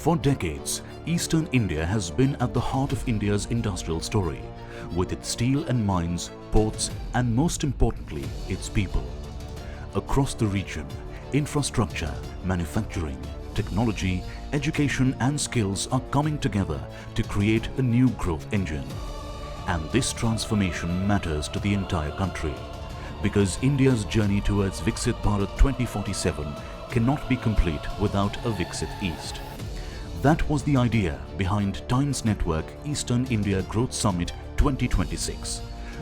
For decades, Eastern India has been at the heart of India's industrial story, with its steel and mines, ports, and most importantly, its people. Across the region, infrastructure, manufacturing, technology, education and skills are coming together to create a new growth engine. And this transformation matters to the entire country, because India's journey towards Viksit Bharat 2047 cannot be complete without a Viksit East. That was the idea behind Times Network Eastern India Growth Summit 2026,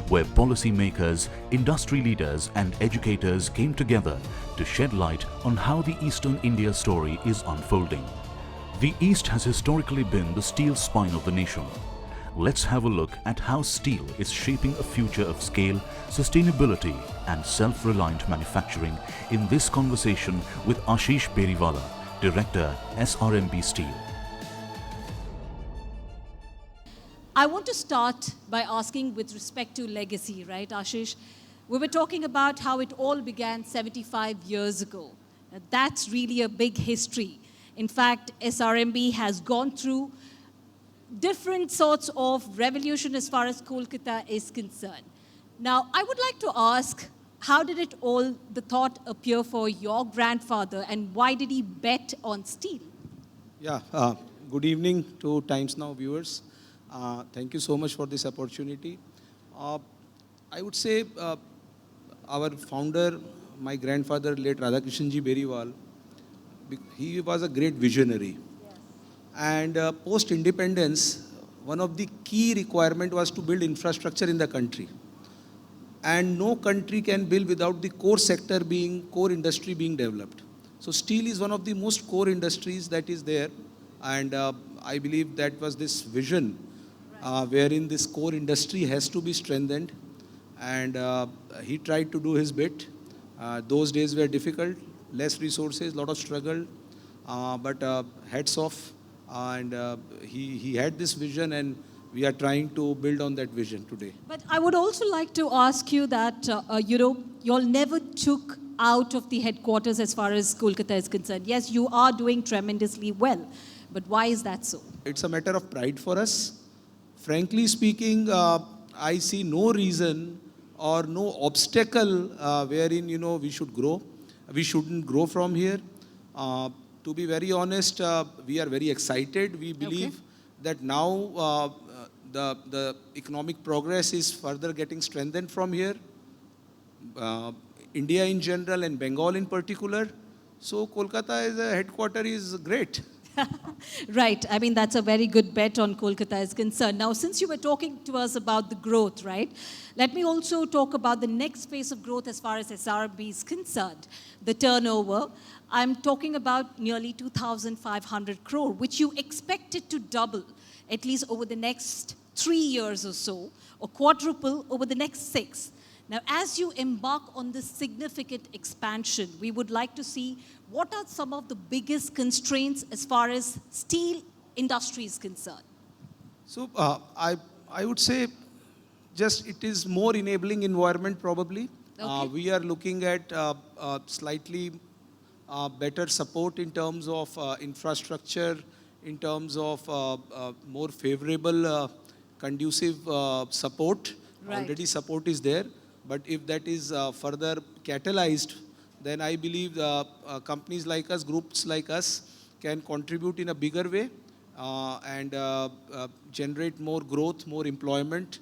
where policymakers, industry leaders and educators came together to shed light on how the Eastern India story is unfolding. The East has historically been the steel spine of the nation. Let's have a look at how steel is shaping a future of scale, sustainability and self-reliant manufacturing in this conversation with Ashish Beriwala, Director, SRMB Steel. I want to start by asking with respect to legacy, right, Ashish? We were talking about how it all began 75 years ago. That's really a big history. In fact, SRMB has gone through different sorts of revolution as far as Kolkata is concerned. Now, I would like to ask, how did it all, the thought appear for your grandfather, and why did he bet on steel? Yeah, good evening to Times Now viewers. Thank you so much for this opportunity. I would say our founder, my grandfather, late Radhakrishanji Beriwal, he was a great visionary. Yes. And post-independence, one of the key requirement was to build infrastructure in the country. And no country can build without the core sector being, core industry being developed. So steel is one of the most core industries that is there. And I believe that was this vision wherein this core industry has to be strengthened. And he tried to do his bit. Those days were difficult, less resources, lot of struggle, but hats off. And he had this vision, and we are trying to build on that vision today. But I would also like to ask you that, you all never took out of the headquarters as far as Kolkata is concerned. Yes, you are doing tremendously well, but why is that so? It's a matter of pride for us. Frankly speaking, I see no reason or no obstacle wherein, we should grow. We shouldn't grow from here. To be very honest, we are very excited. We believe that now the economic progress is further getting strengthened from here. India in general and Bengal in particular. So Kolkata as a headquarter is great. Right. I mean, that's a very good bet on Kolkata is concerned. Now, since you were talking to us about the growth, right, let me also talk about the next phase of growth as far as SRB is concerned, the turnover. I'm talking about nearly 2,500 crore, which you expected to double, at least over the next 3 years or so, or quadruple over the next 6. Now, as you embark on this significant expansion, we would like to see what are some of the biggest constraints as far as steel industry is concerned. So I would say just it is more enabling environment probably. Okay. We are looking at slightly better support in terms of infrastructure, in terms of more favorable, conducive support. Right. Already support is there. But if that is further catalyzed, then I believe companies like us, groups like us, can contribute in a bigger way and generate more growth, more employment,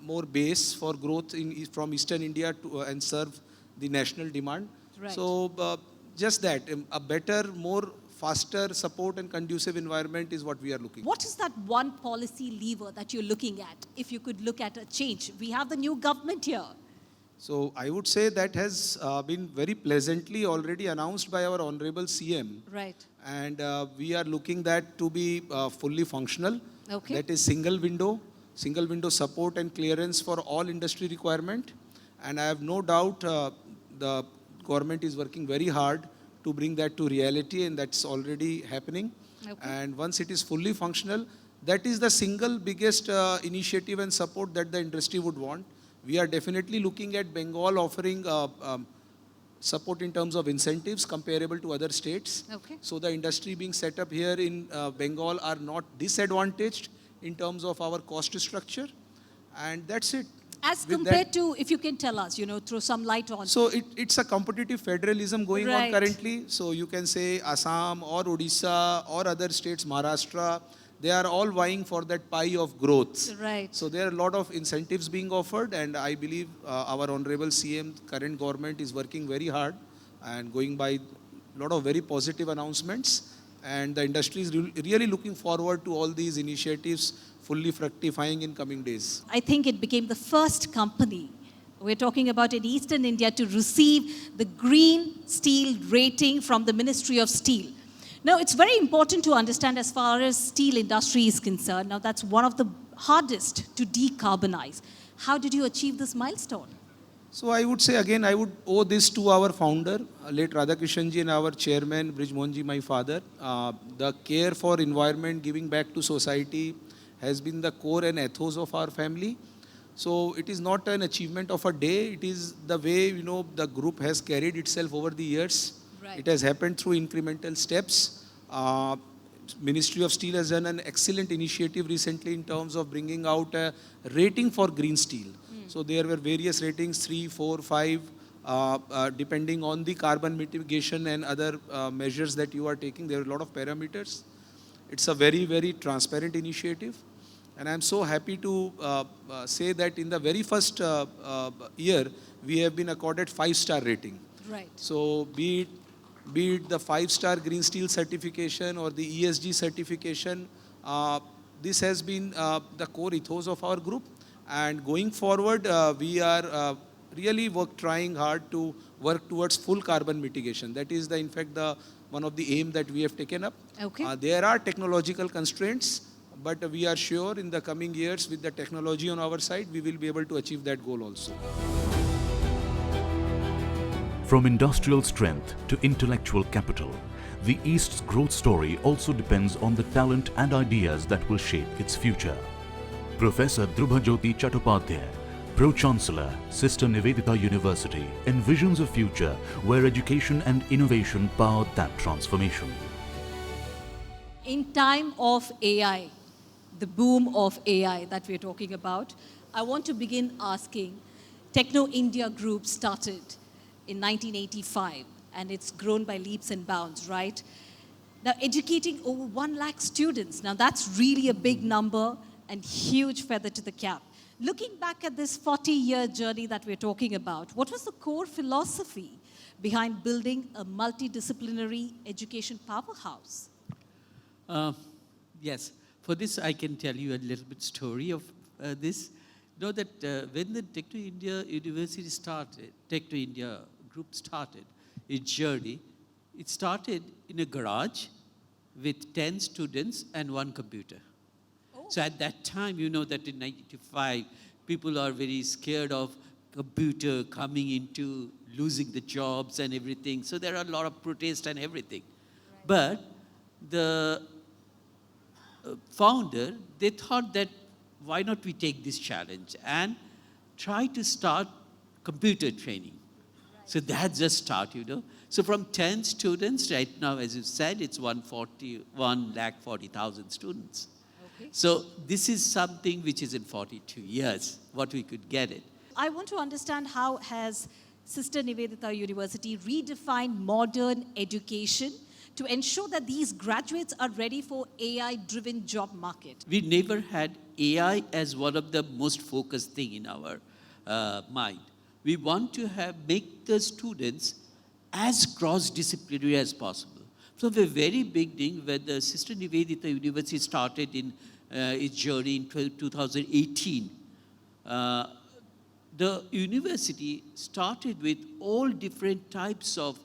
more base for growth from Eastern India and serve the national demand. Right. So just that, a better, more faster support and conducive environment is what we are looking for. What is that one policy lever that you're looking at, if you could look at a change? We have the new government here. So I would say that has been very pleasantly already announced by our Honorable CM. Right. And we are looking that to be fully functional. Okay. That is single window support and clearance for all industry requirement. And I have no doubt the government is working very hard to bring that to reality, and that's already happening. Okay. And once it is fully functional, that is the single biggest initiative and support that the industry would want. We are definitely looking at Bengal offering support in terms of incentives comparable to other states. Okay. So the industry being set up here in Bengal are not disadvantaged in terms of our cost structure. And that's it. As With compared that, to, if you can tell us, throw some light on. so it's a competitive federalism going on Right. currently. So you can say Assam or Odisha or other states, Maharashtra, they are all vying for that pie of growth. Right. So there are a lot of incentives being offered, and I believe our honorable CM, current government, is working very hard and going by a lot of very positive announcements. And the industry is really looking forward to all these initiatives fully fructifying in coming days. I think it became the first company, we're talking about in Eastern India, to receive the green steel rating from the Ministry of Steel. Now, it's very important to understand as far as steel industry is concerned. Now, that's one of the hardest to decarbonize. How did you achieve this milestone? So I would say again, I would owe this to our founder, late Radhakrishanji, and our chairman, Brij Mohanji, my father. The care for environment, giving back to society has been the core and ethos of our family. So it is not an achievement of a day. It is the way, the group has carried itself over the years. Right. It has happened through incremental steps. Ministry of Steel has done an excellent initiative recently in terms of bringing out a rating for green steel. So there were various ratings, 3, 4, 5, depending on the carbon mitigation and other measures that you are taking. There are a lot of parameters. It's a very, very transparent initiative. And I'm so happy to say that in the very first year, we have been accorded 5-star rating. Right. So be it the 5-star green steel certification or the ESG certification, this has been the core ethos of our group. And going forward, we are really trying hard to work towards full carbon mitigation. That is, in fact, one of the aim that we have taken up. Okay. There are technological constraints, but we are sure in the coming years, with the technology on our side, we will be able to achieve that goal also. From industrial strength to intellectual capital, the East's growth story also depends on the talent and ideas that will shape its future. Professor Dhrubajyoti Chattopadhyay, Pro-Chancellor, Sister Nivedita University, envisions a future where education and innovation power that transformation. In time of AI, the boom of AI that we're talking about, I want to begin asking, Techno India Group started in 1985, and it's grown by leaps and bounds, right? Now, educating over 1 lakh students, now that's really a big number and huge feather to the cap. Looking back at this 40-year journey that we're talking about, what was the core philosophy behind building a multidisciplinary education powerhouse? Yes, for this I can tell you a little bit story of this. You know that when the Techno India University started, Techno India Group started its journey, it started in a garage with 10 students and 1 computer. So at that time, you know that in 1995, people are very scared of computer coming into losing the jobs and everything. So there are a lot of protests and everything. Right. But the founder, they thought that why not we take this challenge and try to start computer training. Right. So that's just start, So from 10 students, right now, as you said, it's 1,40,000 students. So this is something which is in 42 years, what we could get it. I want to understand how has Sister Nivedita University redefined modern education to ensure that these graduates are ready for AI-driven job market? We never had AI as one of the most focused thing in our mind. We want to make the students as cross-disciplinary as possible. From the very beginning, when the Sister Nivedita University started in its journey in 2018, the university started with all different types of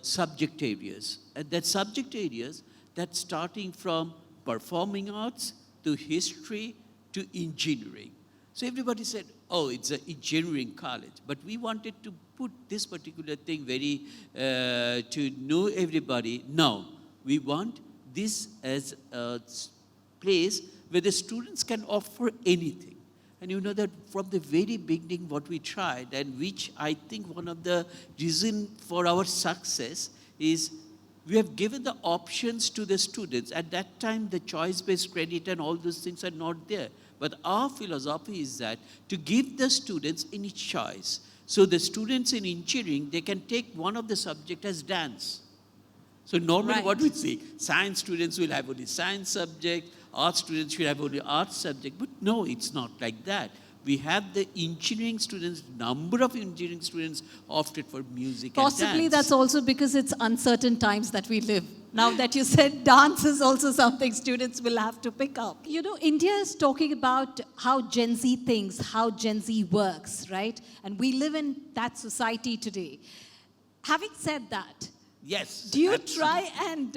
subject areas. And that subject areas, that starting from performing arts to history to engineering. So everybody said, oh, it's an engineering college. But we wanted to put this particular thing to know everybody. No, we want this as a place where the students can offer anything. And you know that from the very beginning what we tried, and which I think one of the reason for our success is we have given the options to the students. At that time, the choice-based credit and all those things are not there. But our philosophy is that to give the students any choice. So the students in engineering, they can take one of the subject as dance. So normally Right. what we say, science students will have only science subject, art students will have only art subject. But no, it's not like that. We have the engineering students, number of engineering students opted for music Possibly and dance. that's also because it's uncertain times that we live. Now that you said dance is also something students will have to pick up. You know, India is talking about how Gen Z thinks, how Gen Z works, right? And we live in that society today. Having said that, Yes. do you absolutely. try and,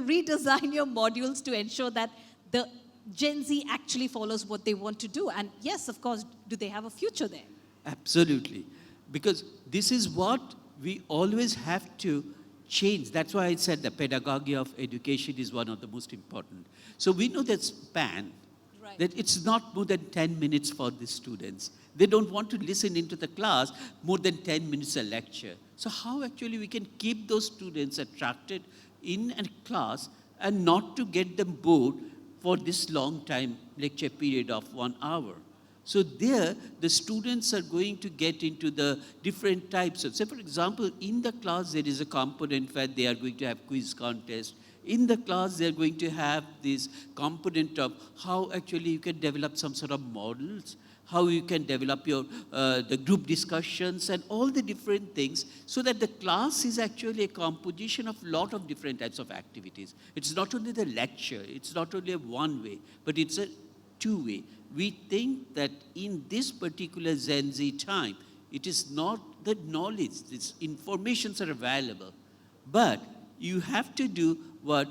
redesign your modules to ensure that the Gen Z actually follows what they want to do? And yes, of course, do they have a future there? Absolutely. Because this is what we always have to change. That's why I said the pedagogy of education is one of the most important. So we know that span, Right. that it's not more than 10 minutes for the students. They don't want to listen into the class more than 10 minutes a lecture. So how actually we can keep those students attracted in a class and not to get them bored for this long time lecture period of 1 hour. So there, the students are going to get into the different types of, say for example, in the class there is a component where they are going to have quiz contest. In the class they are going to have this component of how actually you can develop some sort of models, how you can develop your the group discussions and all the different things, so that the class is actually a composition of lot of different types of activities. It's not only the lecture, it's not only a one way, but it's a two-way. We think that in this particular Gen Z time, it is not the knowledge, these informations are available, but you have to do what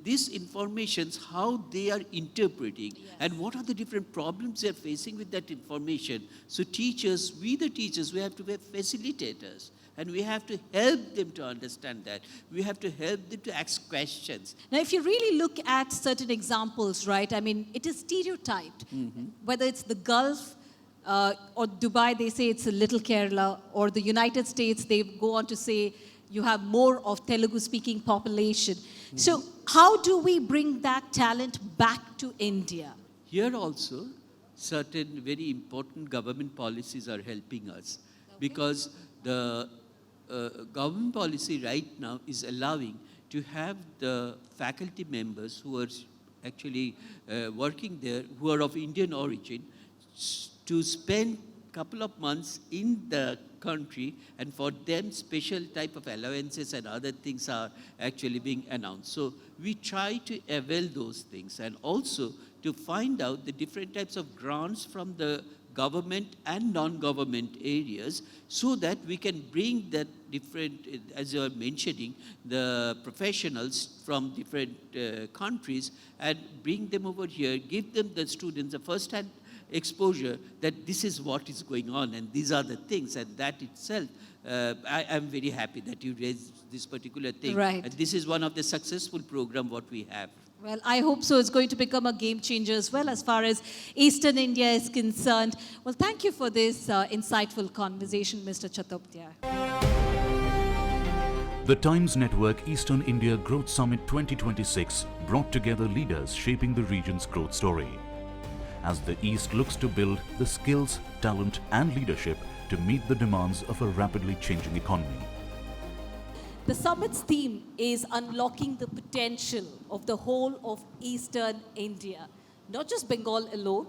these informations, how they are interpreting, and what are the different problems they are facing with that information. So teachers, we the teachers, we have to be facilitators. And we have to help them to understand that. We have to help them to ask questions. Now, if you really look at certain examples, right, I mean, it is stereotyped. Whether it's the Gulf or Dubai, they say it's a little Kerala, or the United States, they go on to say you have more of Telugu-speaking population. So how do we bring that talent back to India? Here also, certain very important government policies are helping us. Because the government policy right now is allowing to have the faculty members who are actually working there, who are of Indian origin, to spend couple of months in the country, and for them special type of allowances and other things are actually being announced. So we try to avail those things, and also to find out the different types of grants from the government and non-government areas, so that we can bring that different, as you are mentioning, the professionals from different countries, and bring them over here, give them, the students, the first-hand exposure that this is what is going on and these are the things, and that itself, I am very happy that you raised this particular thing. Right. And this is one of the successful program what we have. Well, I hope so. It's going to become a game changer as well as far as Eastern India is concerned. Well, thank you for this insightful conversation, Mr. Chattopadhyay. The Times Network Eastern India Growth Summit 2026 brought together leaders shaping the region's growth story. As the East looks to build the skills, talent and leadership to meet the demands of a rapidly changing economy. The summit's theme is unlocking the potential of the whole of Eastern India, not just Bengal alone.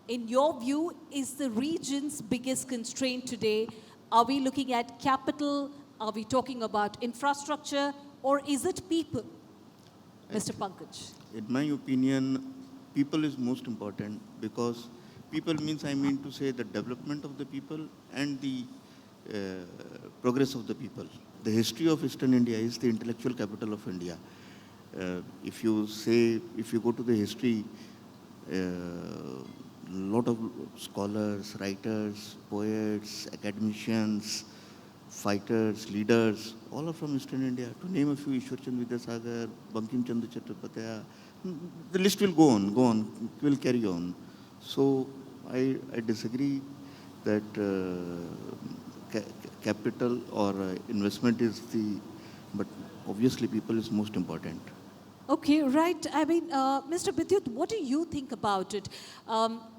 In your view, is the region's biggest constraint today? Are we looking at capital? Are we talking about infrastructure? Or is it people? Mr. Pankaj. In my opinion, people is most important, because people means, I mean to say, the development of the people and the progress of the people. The history of Eastern India is the intellectual capital of India. If you go to the history, lot of scholars, writers, poets, academicians, fighters, leaders, all are from Eastern India. To name a few, Ishwarchand Vidyasagar, Bankim Chandra Chattopadhyay, the list will go on, will carry on. So I disagree that capital or investment is but obviously people is most important. Okay, right. I mean, Mr. Bidyut, what do you think about it?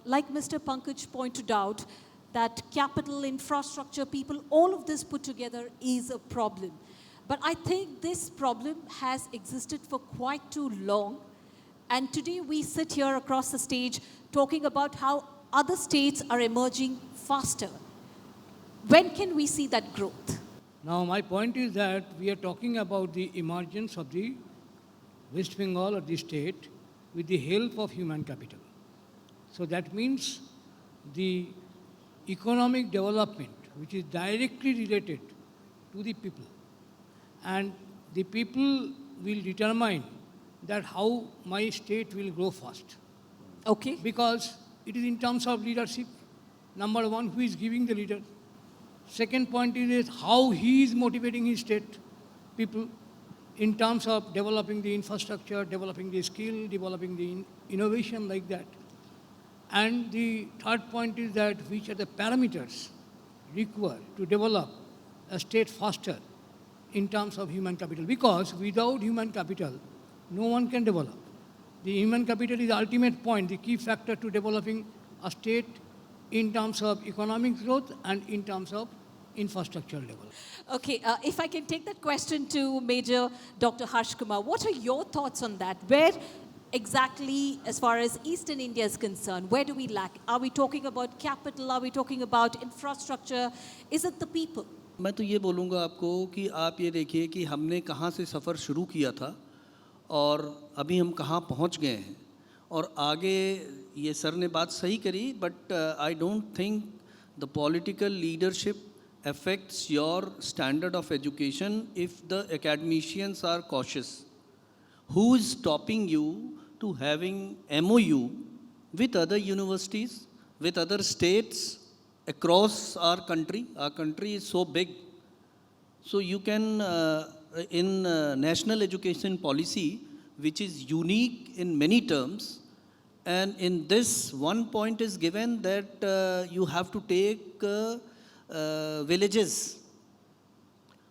Like Mr. Pankaj pointed out, that capital, infrastructure, people, all of this put together is a problem. But I think this problem has existed for quite too long. And today we sit here across the stage talking about how other states are emerging faster. When can we see that growth? Now, my point is that we are talking about the emergence of the West Bengal or the state with the help of human capital. So that means the economic development, which is directly related to the people. And the people will determine that how my state will grow fast. Okay. Because it is in terms of leadership. Number one, who is giving the leader. Second point is how he is motivating his state people in terms of developing the infrastructure, developing the skill, developing the innovation like that. And the third point is that which are the parameters required to develop a state faster in terms of human capital. Because without human capital, no one can develop. The human capital is the ultimate point, the key factor to developing a state in terms of economic growth and in terms of infrastructure level. Okay, if I can take that question to Major Dr. Harsh Kumar, what are your thoughts on that? Where exactly, as far as Eastern India is concerned, where do we lack? Are we talking about capital? Are we talking about infrastructure? Is it the people? मैं तो ये बोलूँगा आपको कि आप ये देखिए कि हमने कहाँ से सफ़र शुरू किया था और अभी हम कहाँ पहुँच गए हैं और आगे ये सर ने बात सही करी but I don't think the political leadership affects your standard of education if the academicians are cautious. Who is stopping you to having MOU with other universities, with other states across our country? Our country is so big. So you can, in national education policy, which is unique in many terms, and in this one point is given that you have to take villages.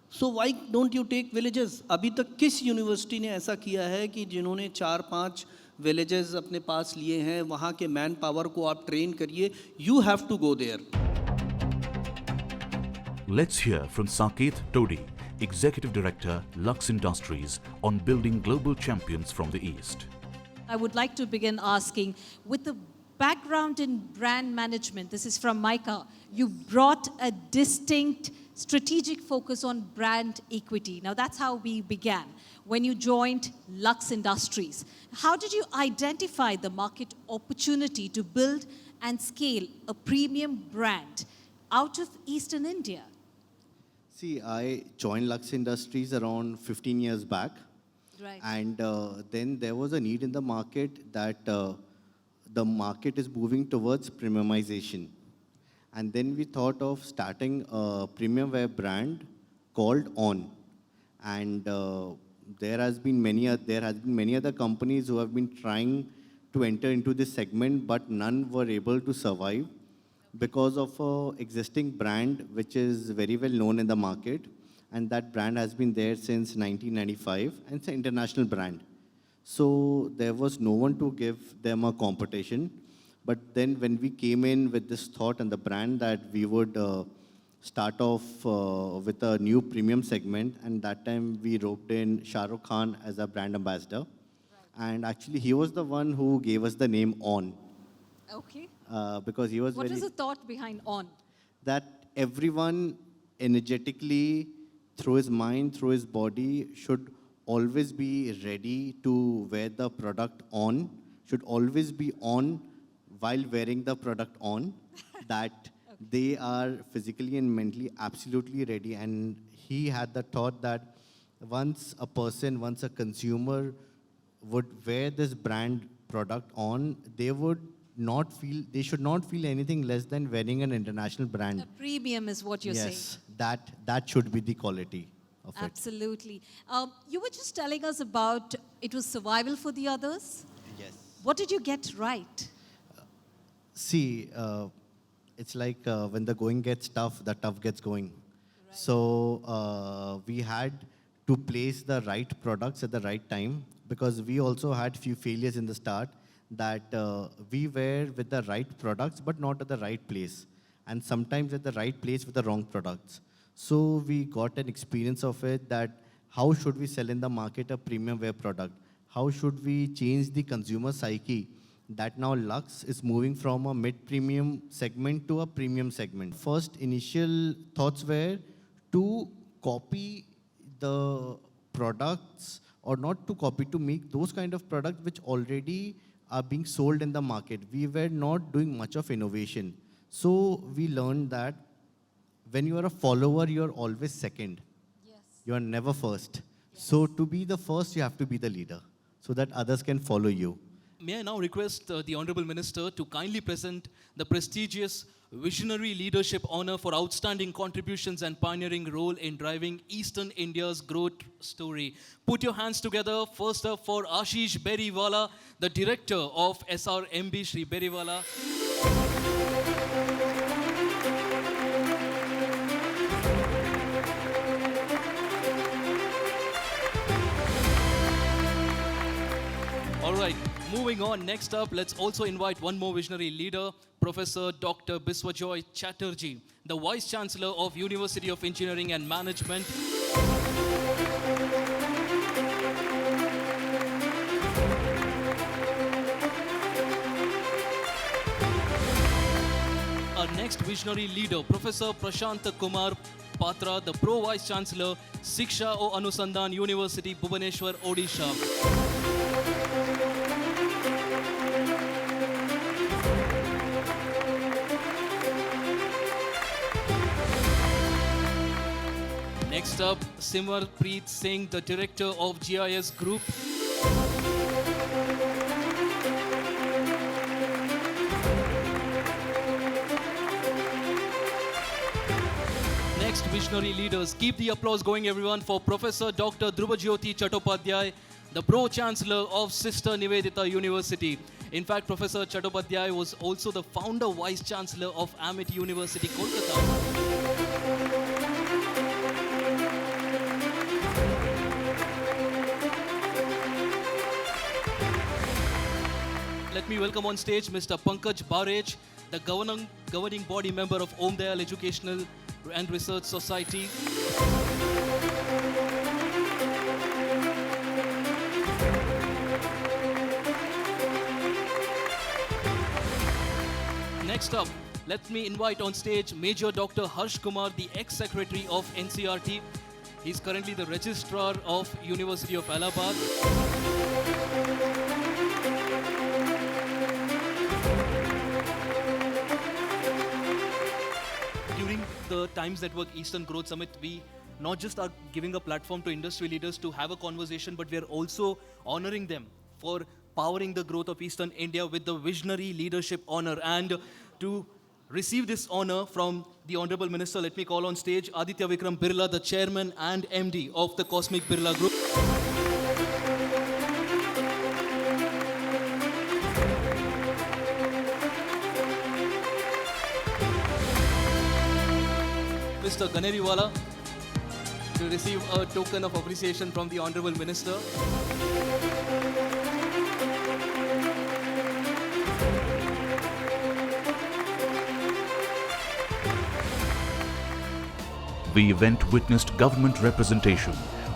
So why don't you take villages? अभी तक किस university ने ऐसा किया है कि जिन्होंने 4-5 villages अपने पास लिए हैं, वहाँ के मैन पावर को आप ट्रेन करिए. You have to go there. Let's hear from Saket Todi, Executive Director, Lux Industries, on building global champions from the East. I would like to begin asking, with the background in brand management, this is from Micah, you brought a distinct strategic focus on brand equity. Now that's how we began when you joined Lux Industries. How did you identify the market opportunity to build and scale a premium brand out of Eastern India? See, I joined Lux Industries around 15 years back. Right. And then there was a need in the market that the market is moving towards premiumization. And then we thought of starting a premium wear brand called On. And there has been many other companies who have been trying to enter into this segment, but none were able to survive because of an existing brand which is very well known in the market. And that brand has been there since 1995, and it's an international brand. So there was no one to give them a competition. But then when we came in with this thought and the brand that we would start off with a new premium segment, and that time we roped in Shah Rukh Khan as a brand ambassador. Right. And actually he was the one who gave us the name On. Okay. Because he was What was the thought behind On? That everyone energetically, through his mind, through his body, should always be ready to wear the product on, should always be on while wearing the product on, that okay. They are physically and mentally absolutely ready. And he had the thought that once a consumer would wear this brand product on, they should not feel anything less than wearing an international brand. A premium is what you're saying. Yes, that should be the quality of it. Absolutely. You were just telling us about it was survival for the others. Yes. What did you get right? See, it's like when the going gets tough, the tough gets going. So we had to place the right products at the right time because we also had few failures in the start that we were with the right products but not at the right place, and sometimes at the right place with the wrong products. So we got an experience of it that how should we sell in the market a premium wear product? How should we change the consumer psyche that now Lux is moving from a mid-premium segment to a premium segment? First initial thoughts were to copy the products or not to copy, to make those kind of products which already are being sold in the market. We were not doing much of innovation. So we learned that when you are a follower, you are always second. Yes. You are never first. So to be the first, you have to be the leader so that others can follow you. May I now request the Honorable Minister to kindly present the prestigious Visionary Leadership Honor for outstanding contributions and pioneering role in driving Eastern India's growth story. Put your hands together first up for Ashish Beriwala, the Director of SRMB, Shri Beriwala. All right, moving on. Next up, let's also invite one more visionary leader, Professor Dr. Biswajoy Chatterjee, the Vice Chancellor of University of Engineering and Management. Our next visionary leader, Professor Prashant Kumar Patra, the Pro Vice Chancellor, Siksha O Anusandhan University, Bhubaneswar, Odisha. Next up, Simarpreet Singh, the Director of GIS Group. Next visionary leaders, keep the applause going everyone for Professor Dr. Dhrubajyoti Chattopadhyay, the Pro-Chancellor of Sister Nivedita University. In fact, Professor Chattopadhyay was also the founder Vice Chancellor of Amit University, Kolkata. Let me welcome on stage Mr. Pankaj Barej, the governing body member of Om Dayal Educational and Research Society. Next up, let me invite on stage Major Dr. Harsh Kumar, the ex-secretary of NCRT. He's currently the registrar of University of Allahabad. During the Times Network Eastern Growth Summit, we not just are giving a platform to industry leaders to have a conversation, but we are also honoring them for powering the growth of Eastern India with the Visionary Leadership Honor. And to receive this honor from the Honorable Minister, let me call on stage Aditya Vikram Birla, the Chairman and MD of the Cosmic Birla Group. Mr. Ganeriwala, to receive a token of appreciation from the Honorable Minister. The event witnessed government representation,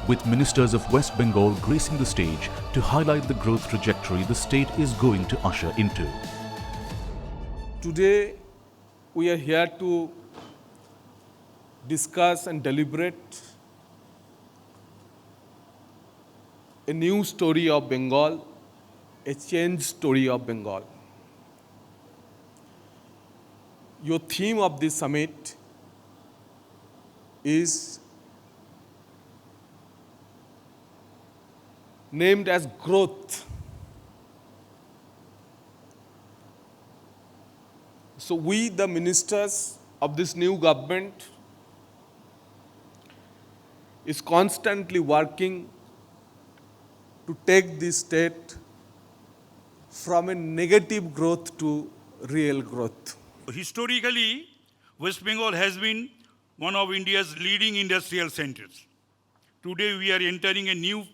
with ministers of West Bengal gracing the stage to highlight the growth trajectory the state is going to usher into. Today, we are here to discuss and deliberate a new story of Bengal, a change story of Bengal. Your theme of this summit is named as growth. So we, the ministers of this new government, is constantly working to take this state from a negative growth to real growth. Historically, West Bengal has been one of India's leading industrial centers. Today, we are entering a new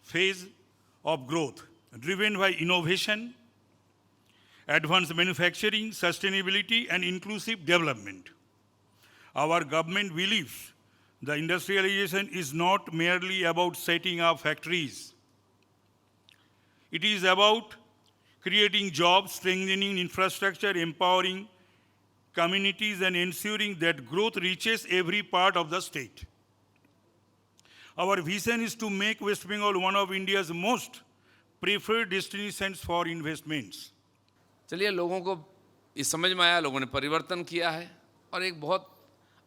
phase of growth driven by innovation, advanced manufacturing, sustainability, and inclusive development. Our government believes the industrialization is not merely about setting up factories. It is about creating jobs, strengthening infrastructure, empowering communities, and ensuring that growth reaches every part of the state. Our vision is to make West Bengal one of India's most preferred destinations for investments. चलिए, लोगों को ये समझ में आया, लोगों ने परिवर्तन किया है और एक बहुत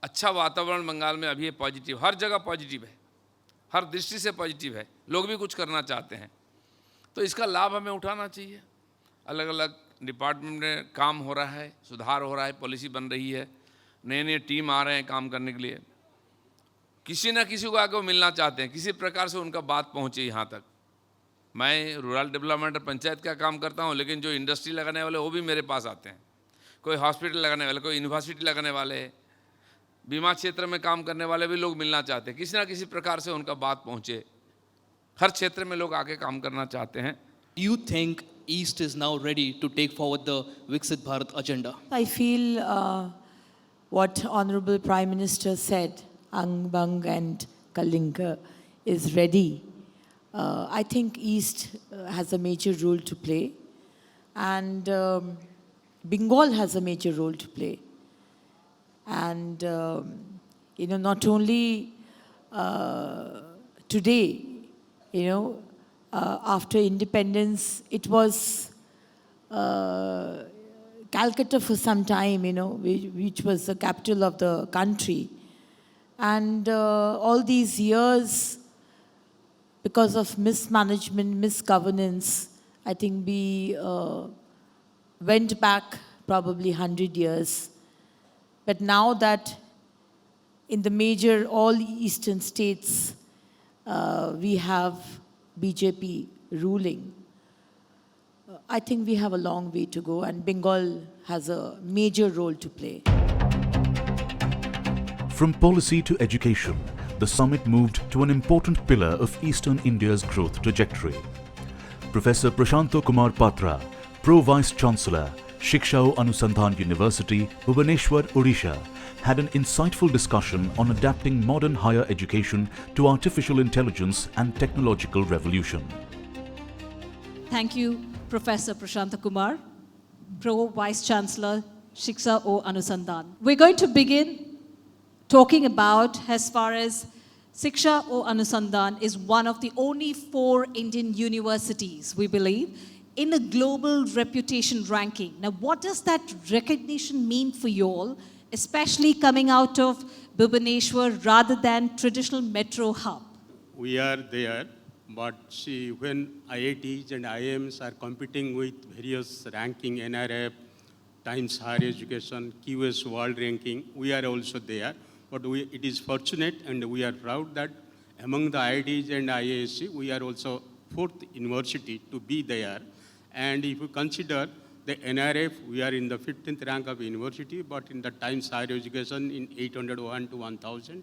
अच्छा वातावरण बंगाल में अभी है, पॉजिटिव, हर जगह पॉजिटिव है, हर दृष्टि से पॉजिटिव है, लोग भी कुछ करना चाहते हैं, तो इसका लाभ हमें उठाना चाहिए। अलग अलग डिपार्टमेंट में काम हो रहा है, सुधार हो रहा है, पॉलिसी बन रही है, नए नए टीम आ रहे हैं काम करने के लिए, किसी ना किसी को आके वो मिलना चाहते हैं, किसी प्रकार से उनका बात पहुँचे यहाँ तक। मैं रूरल डेवलपमेंट और पंचायत का काम करता हूँ, लेकिन जो इंडस्ट्री लगाने वाले वो भी मेरे पास आते हैं, कोई हॉस्पिटल लगाने वाले, कोई यूनिवर्सिटी लगाने वाले, बीमा क्षेत्र में काम करने वाले भी लोग मिलना चाहते हैं, किसी ना किसी प्रकार से उनका बात पहुँचे। हर क्षेत्र में लोग आके काम करना चाहते हैं। You think East is now ready to take forward the Viksit Bharat agenda? I feel what Honorable Prime Minister said, Angbang and Kalinga is ready. I think East has a major role to play, and Bengal has a major role to play. And not only today, after independence, it was Calcutta for some time, which was the capital of the country. And all these years, because of mismanagement, misgovernance, I think we went back probably 100 years. But now that in the major all eastern states, we have BJP ruling, I think we have a long way to go, and Bengal has a major role to play. From policy to education, the summit moved to an important pillar of Eastern India's growth trajectory. Professor Prashanto Kumar Patra, Pro-Vice Chancellor, Shiksha Anusandhan University, Bhubaneswar, Odisha, had an insightful discussion on adapting modern higher education to artificial intelligence and technological revolution. Thank you, Professor Prashanta Kumar, Pro-Vice Chancellor, Shiksha Anusandhan. We're going to begin talking about, as far as Shiksha Anusandhan is one of the only 4 Indian universities, we believe, in a global reputation ranking. Now, what does that recognition mean for you all, especially coming out of Bhubaneswar rather than traditional metro hub? We are there, but see, when IITs and IIMs are competing with various ranking, NRF, Times Higher Education, QS World Ranking, we are also there. But it is fortunate and we are proud that among the IITs and IISc, we are also 4th university to be there. And if you consider the NRF, we are in the 15th rank of university, but in the Times Higher Education in 801 to 1000.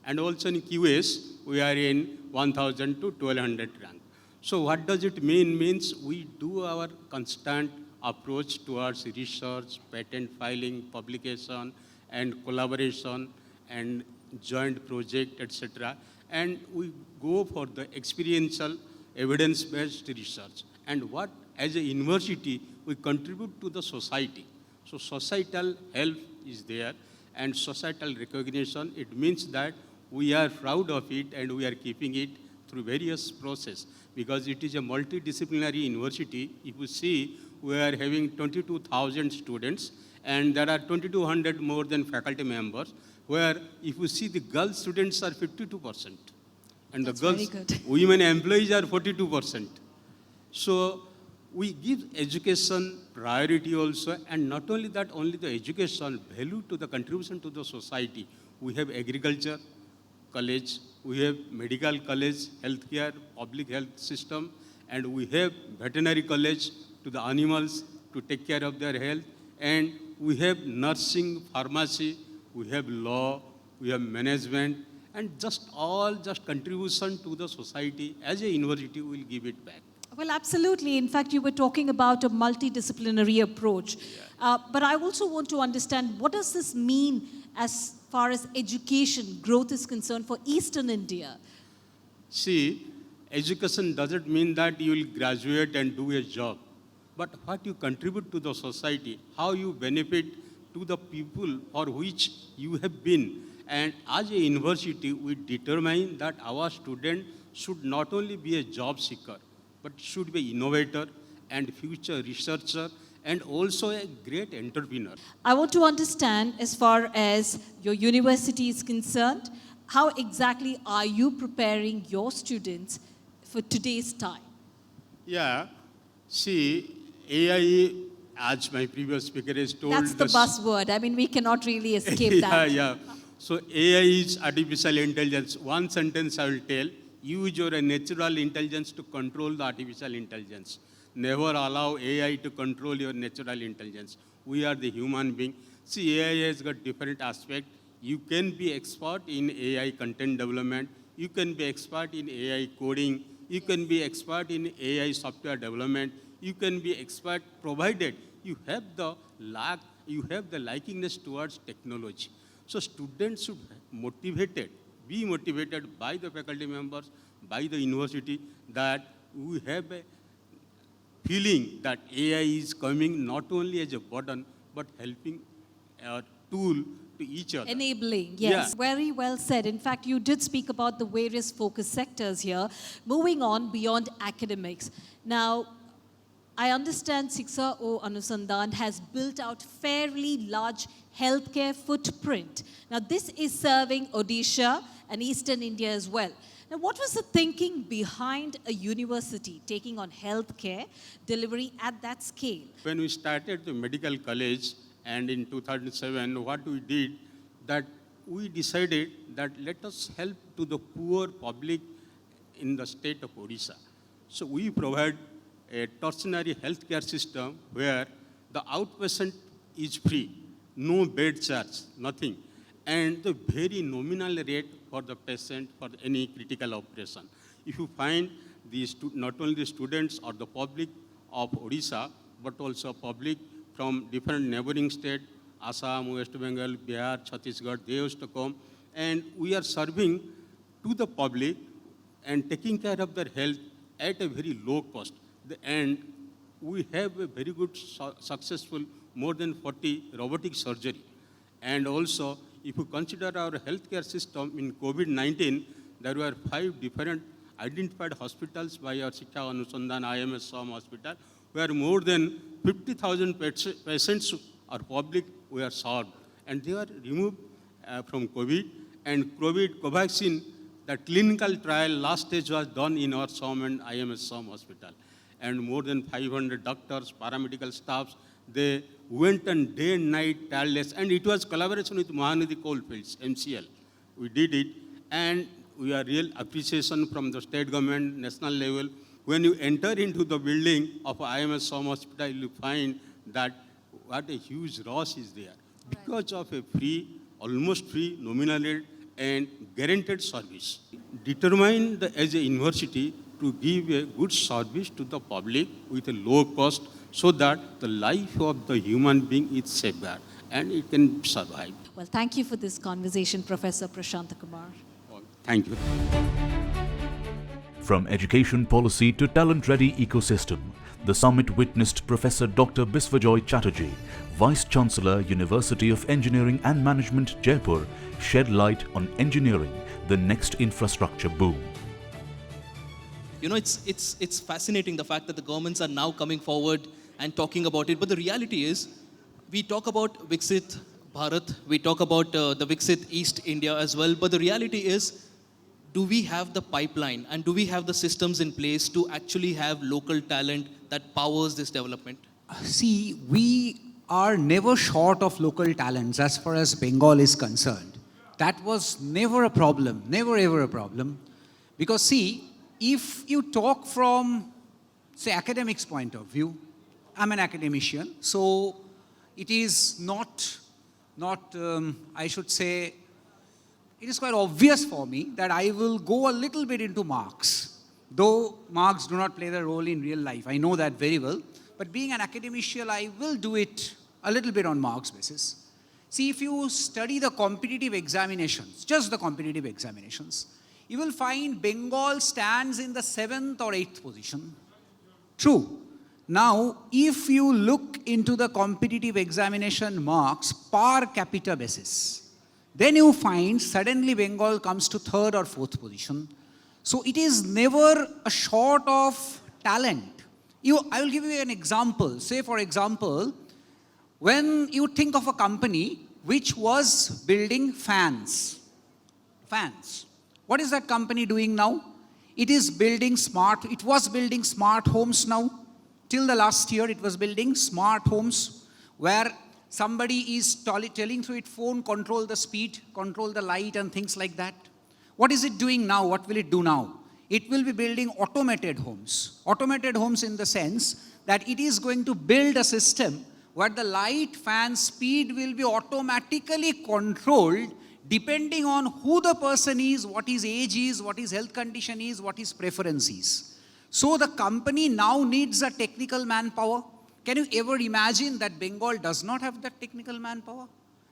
And also in QS, we are in 1000 to 1200 rank. So what does it mean? Means we do our constant approach towards research, patent filing, publication, and collaboration, and joint project, etc. And we go for the experiential, evidence-based research. And what, as a university, we contribute to the society. So societal help is there, and societal recognition, it means that we are proud of it and we are keeping it through various process, because it is a multidisciplinary university. If you see, we are having 22,000 students, and there are 2,200 more than faculty members, where if you see the girl students are 52%, and That's the girls, women employees are 42%. So we give education priority also, and not only that, only the education value to the contribution to the society. We have agriculture college, we have medical college, healthcare, public health system, and we have veterinary college to the animals, to take care of their health. And we have nursing, pharmacy, we have law, we have management, and just contribution to the society as a university will give it back. Well, absolutely. In fact, you were talking about a multidisciplinary approach. But I also want to understand, what does this mean as far as education growth is concerned for Eastern India? See, education doesn't mean that you will graduate and do a job, but what you contribute to the society, how you benefit to the people for which you have been. And as a university, we determine that our student should not only be a job seeker, but should be innovator and future researcher and also a great entrepreneur. I want to understand, as far as your university is concerned, how exactly are you preparing your students for today's time? Yeah, see, AI, as my previous speaker has told That's the buzzword. I mean, we cannot really escape that. Yeah. So AI is artificial intelligence. One sentence I will tell: use your natural intelligence to control the artificial intelligence. Never allow AI to control your natural intelligence. We are the human being. See, AI has got different aspects. You can be expert in AI content development. You can be expert in AI coding. You can be expert in AI software development. You can be expert provided you have the likiness towards technology. So students should be motivated by the faculty members, by the university, that we have a feeling that AI is coming not only as a burden, but helping a tool to each other. Enabling, yes. Yeah. Very well said. In fact, you did speak about the various focus sectors here. Moving on beyond academics. Now, I understand Shiksha O Anusandhan has built out fairly large healthcare footprint. Now, this is serving Odisha and Eastern India as well. Now, what was the thinking behind a university taking on healthcare delivery at that scale? When we started the medical college, and in 2007, what we did, that we decided that let us help to the poor public in the state of Odisha. So we provide a tertiary healthcare system where the outpatient is free, no bed charge, nothing, and the very nominal rate for the patient for any critical operation. If you find not only the students or the public of Odisha, but also public from different neighboring states, Assam, West Bengal, Bihar, Chhattisgarh, they used to come, and we are serving to the public and taking care of their health at a very low cost. And we have a very good, successful, more than 40 robotic surgery. And also, if you consider our healthcare system in COVID-19, there were 5 different identified hospitals by our Shiksha Anusandhan IMS SOM hospital, where more than 50,000 patients or public were solved. And they were removed from COVID. And COVID Covaxin, the clinical trial last stage was done in our SOM and IMS SOM hospital. And more than 500 doctors, paramedical staffs, they went on day and night tireless. And it was collaboration with Mahanadi Coalfields, MCL. We did it. And we are real appreciation from the state government, national level. When you enter into the building of IMS SOM hospital, you find that what a huge rush is there. Because of a free, almost free, nominal rate and guaranteed service. Determined as a university to give a good service to the public with a low cost so that the life of the human being is safeguarded and it can survive. Well, thank you for this conversation, Professor Prashant Kumar. Thank you. From education policy to talent-ready ecosystem, the summit witnessed Professor Dr. Biswajoy Chatterjee, Vice-Chancellor, University of Engineering and Management, Jaipur, shed light on engineering, the next infrastructure boom. You know, it's fascinating the fact that the governments are now coming forward and talking about it. But the reality is, we talk about Viksit Bharat, we talk about the Viksit East India as well. But the reality is, do we have the pipeline and do we have the systems in place to actually have local talent that powers this development? See, we are never short of local talents as far as Bengal is concerned. That was never a problem, never ever a problem. Because see, if you talk from, say, academics point of view, I'm an academician, so it is I should say, it is quite obvious for me that I will go a little bit into marks, though marks do not play the role in real life. I know that very well. But being an academician, I will do it a little bit on marks basis. See, if you study the competitive examinations, just the competitive examinations, you will find Bengal stands in the 7th or 8th position. True. Now, if you look into the competitive examination marks per capita basis, then you find suddenly Bengal comes to 3rd or 4th position. So it is never a short of talent. I will give you an example. Say, for example, when you think of a company which was building fans. What is that company doing now? It was building smart homes now. Till the last year, it was building smart homes where somebody is telling through its phone, control the speed, control the light and things like that. What is it doing now? What will it do now? It will be building automated homes. Automated homes in the sense that it is going to build a system where the light, fan, speed will be automatically controlled depending on who the person is, what his age is, what his health condition is, what his preference is. So the company now needs a technical manpower. Can you ever imagine that Bengal does not have that technical manpower?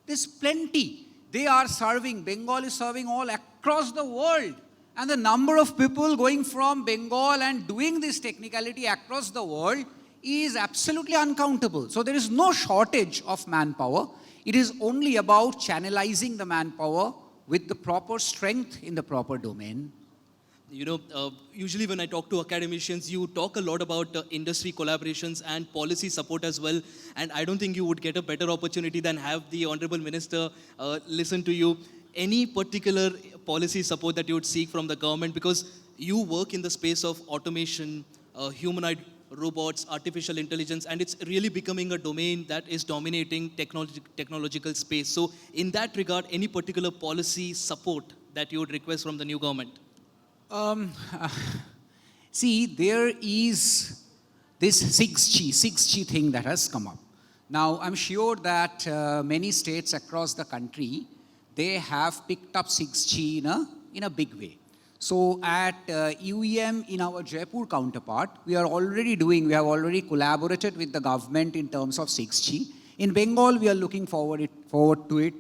There's plenty. Bengal is serving all across the world. And the number of people going from Bengal and doing this technicality across the world is absolutely uncountable. So there is no shortage of manpower. It is only about channelizing the manpower with the proper strength in the proper domain. Usually when I talk to academicians, you talk a lot about industry collaborations and policy support as well. And I don't think you would get a better opportunity than have the Honorable Minister listen to you. Any particular policy support that you would seek from the government? Because you work in the space of automation, humanoid robots, artificial intelligence, and it's really becoming a domain that is dominating technological space. So in that regard, any particular policy support that you would request from the new government? See, there is this 6G thing that has come up. Now, I'm sure that many states across the country, they have picked up 6G in a big way. So at UEM, in our Jaipur counterpart, we have already collaborated with the government in terms of 6G. In Bengal, we are looking forward to it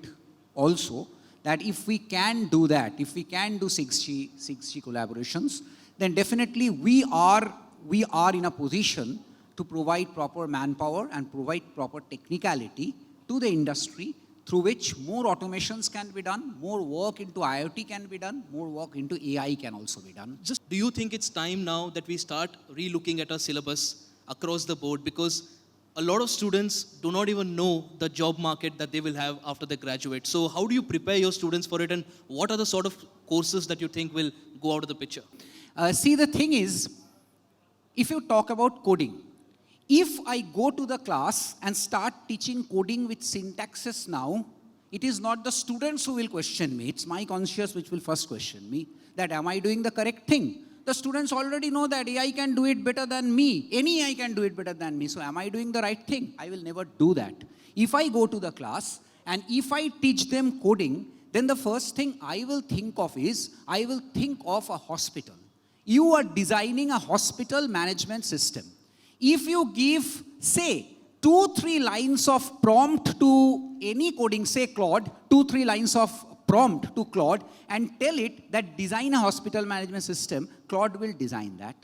also, that if we can do that, if we can do 6G collaborations, then definitely we are in a position to provide proper manpower and provide proper technicality to the industry, through which more automations can be done, more work into IoT can be done, more work into AI can also be done. Just do you think it's time now that we start re-looking at our syllabus across the board? Because a lot of students do not even know the job market that they will have after they graduate. So how do you prepare your students for it, and what are the sort of courses that you think will go out of the picture? See, the thing is, if you talk about coding, if I go to the class and start teaching coding with syntaxes now, it is not the students who will question me. It's my conscience which will first question me, that am I doing the correct thing? The students already know that AI can do it better than me. Any AI can do it better than me. So am I doing the right thing? I will never do that. If I go to the class and if I teach them coding, then the first thing I will think of is, I will think of a hospital. You are designing a hospital management system. If you give, say, 2-3 lines of prompt to any coding, say Claude, 2-3 lines of prompt to Claude and tell it that design a hospital management system, Claude will design that.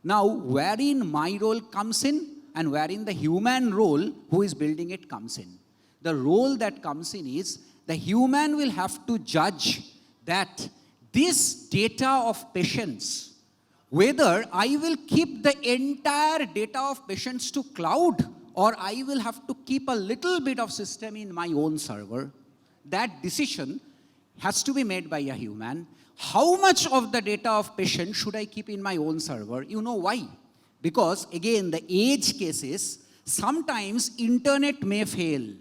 Now, wherein my role comes in and wherein the human role who is building it comes in. The role that comes in is the human will have to judge that this data of patients, whether I will keep the entire data of patients to cloud or I will have to keep a little bit of system in my own server. That decision has to be made by a human. How much of the data of patient should I keep in my own server? You know why? Because again, the edge cases, sometimes internet may fail.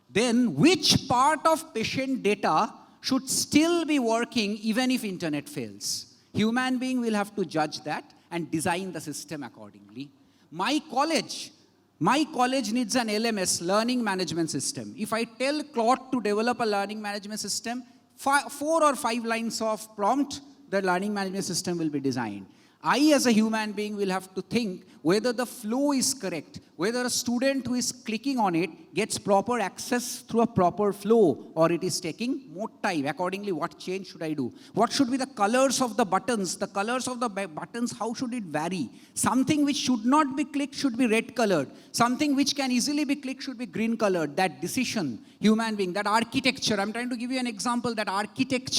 Then which part of patient data should still be working even if internet fails? Human being will have to judge that and design the system accordingly. My college needs an LMS, learning management system. If I tell Claude to develop a learning management system, 4 or 5 lines of prompt, the learning management system will be designed. I, as a human being, will have to think whether the flow is correct, whether a student who is clicking on it gets proper access through a proper flow, or it is taking more time. Accordingly, what change should I do? What should be the colors of the buttons? The colors of the buttons, how should it vary? Something which should not be clicked should be red colored. Something which can easily be clicked should be green colored. That decision, human being, that architecture, I'm trying to give you an example, that architect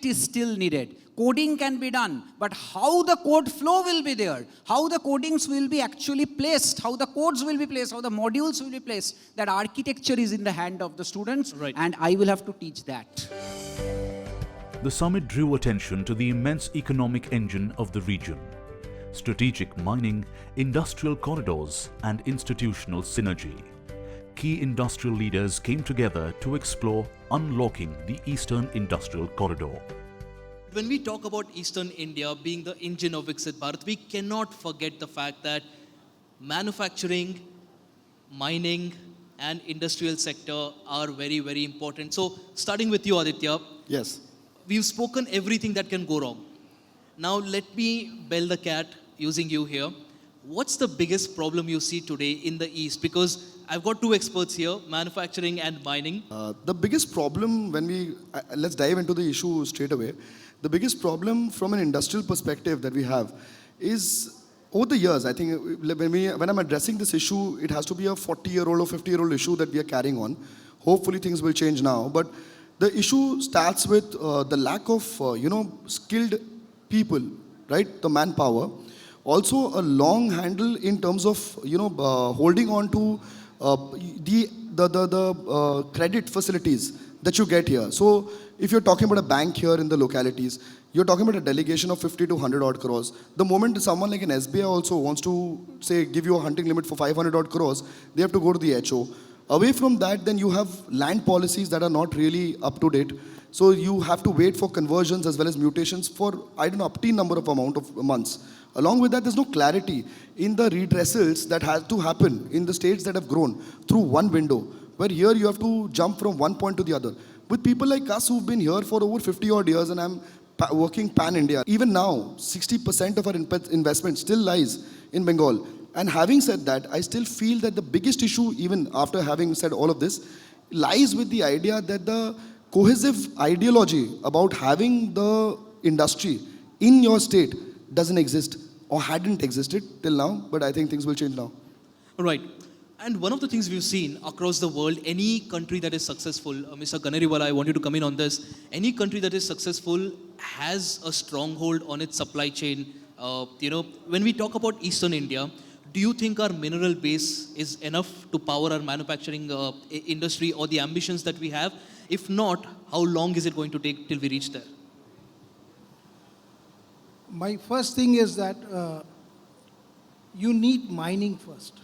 is still needed. Coding can be done, but how the code flow will be there, how the codings will be actually placed, how the codes will be placed, how the modules will be placed, that architecture is in the hand of the students, right. And I will have to teach that. The summit drew attention to the immense economic engine of the region: strategic mining, industrial corridors, and institutional synergy. Key industrial leaders came together to explore unlocking the Eastern Industrial Corridor. When we talk about Eastern India being the engine of Viksit Bharat, we cannot forget the fact that manufacturing, mining, and industrial sector are very, very important. So, starting with you, Aditya. Yes. We've spoken everything that can go wrong. Now, let me bell the cat using you here. What's the biggest problem you see today in the East? Because I've got 2 experts here, manufacturing and mining. The biggest problem when let's dive into the issue straight away. The biggest problem from an industrial perspective that we have is, over the years, I think when I'm addressing this issue, it has to be a 40-year-old or 50-year-old issue that we are carrying on. Hopefully things will change now. But the issue starts with the lack of, skilled people, right? The manpower. Also a long handle in terms of, holding on to the credit facilities that you get here. So if you're talking about a bank here in the localities, you're talking about a delegation of 50 to 100 odd crores. The moment someone like an SBI also wants to, say, give you a hunting limit for 500 odd crores, they have to go to the HO. Away from that, then you have land policies that are not really up to date. So you have to wait for conversions as well as mutations for, obscene number of months. Along with that, there's no clarity in the redressals that have to happen in the states that have grown through one window, where here you have to jump from one point to the other. With people like us who've been here for over 50 odd years, and I'm working pan-India. Even now, 60% of our investment still lies in Bengal. And having said that, I still feel that the biggest issue, even after having said all of this, lies with the idea that the cohesive ideology about having the industry in your state doesn't exist or hadn't existed till now, but I think things will change now. Right. And one of the things we've seen across the world, any country that is successful, Mr. Ganeriwala, I want you to come in on this, any country that is successful has a stronghold on its supply chain. When we talk about Eastern India, do you think our mineral base is enough to power our manufacturing industry or the ambitions that we have? If not, how long is it going to take till we reach there? My first thing is that you need mining first.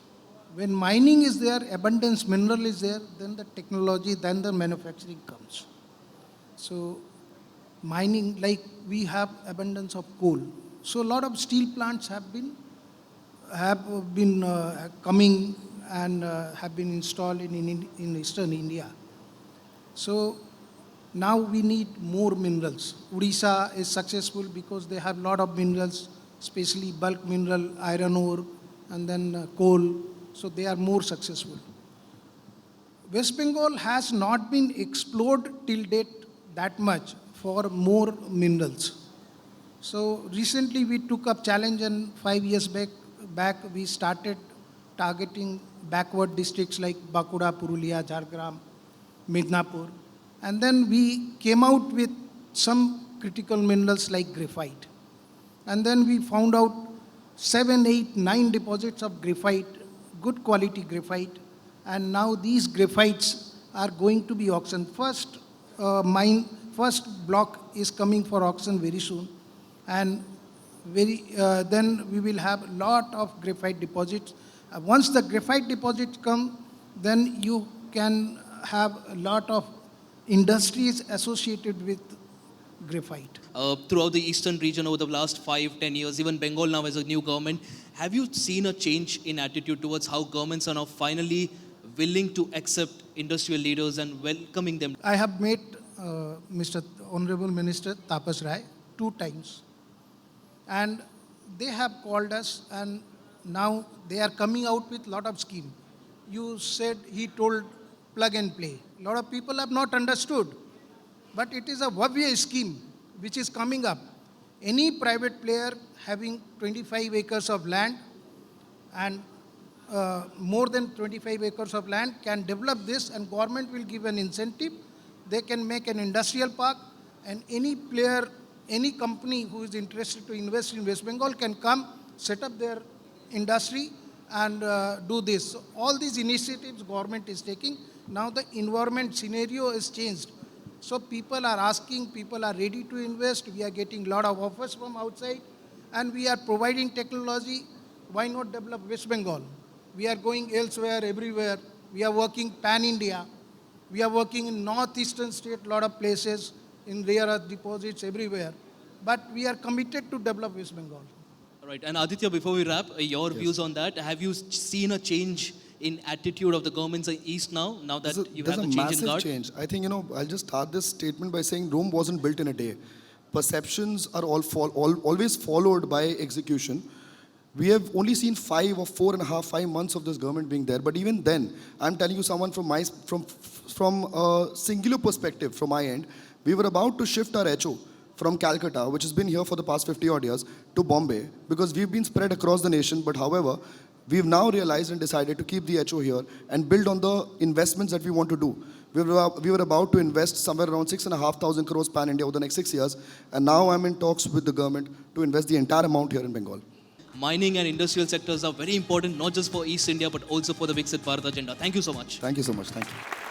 When mining is there, abundance mineral is there, then the technology, then the manufacturing comes. So mining, like we have abundance of coal. So a lot of steel plants have been coming and have been installed in Eastern India. So now we need more minerals. Odisha is successful because they have a lot of minerals, especially bulk mineral, iron ore, and then coal. So they are more successful. West Bengal has not been explored till date that much for more minerals. So recently we took up challenge, and 5 years back we started targeting backward districts like Bankura, Purulia, Jhargram, Midnapur. And then we came out with some critical minerals like graphite. And then we found out 7, 8, 9 deposits of graphite, good quality graphite. And now these graphites are going to be auctioned. First block is coming for auction very soon. And then we will have a lot of graphite deposits. Once the graphite deposits come, then you can have a lot of industries associated with graphite. Throughout the eastern region over the last 5-10 years, even Bengal now has a new government, have you seen a change in attitude towards how governments are now finally willing to accept industrial leaders and welcoming them? I have met Mr. Honorable Minister Tapas Rai 2 times. And they have called us, and now they are coming out with lot of scheme. You said, he told plug and play. A lot of people have not understood. But it is a Vavya scheme which is coming up. Any private player having 25 acres of land and more than 25 acres of land can develop this, and government will give an incentive. They can make an industrial park, and any player, any company who is interested to invest in West Bengal can come, set up their industry and do this. So all these initiatives government is taking. Now the environment scenario is changed. So people are asking, people are ready to invest. We are getting a lot of offers from outside, and we are providing technology. Why not develop West Bengal? We are going elsewhere, everywhere. We are working pan-India. We are working in northeastern state, a lot of places, in rare earth deposits everywhere. But we are committed to develop West Bengal. All right, and Aditya, before we wrap, your views on that. Have you seen a change in attitude of the governments in East now that you have the change in There's a guard? massive change. I think, I'll just start this statement by saying Rome wasn't built in a day. Perceptions are always followed by execution. We have only seen 5 or 4.5, 5 months of this government being there. But even then, I'm telling you someone from a singular perspective from my end, we were about to shift our HO from Calcutta, which has been here for the past 50 odd years, to Bombay, because we've been spread across the nation. But however, we've now realized and decided to keep the HO here and build on the investments that we want to do. We were about to invest somewhere around 6,500 crores pan-India over the next 6 years. And now I'm in talks with the government to invest the entire amount here in Bengal. Mining and industrial sectors are very important, not just for East India, but also for the Viksit Bharat agenda. Thank you so much. Thank you so much. Thank you.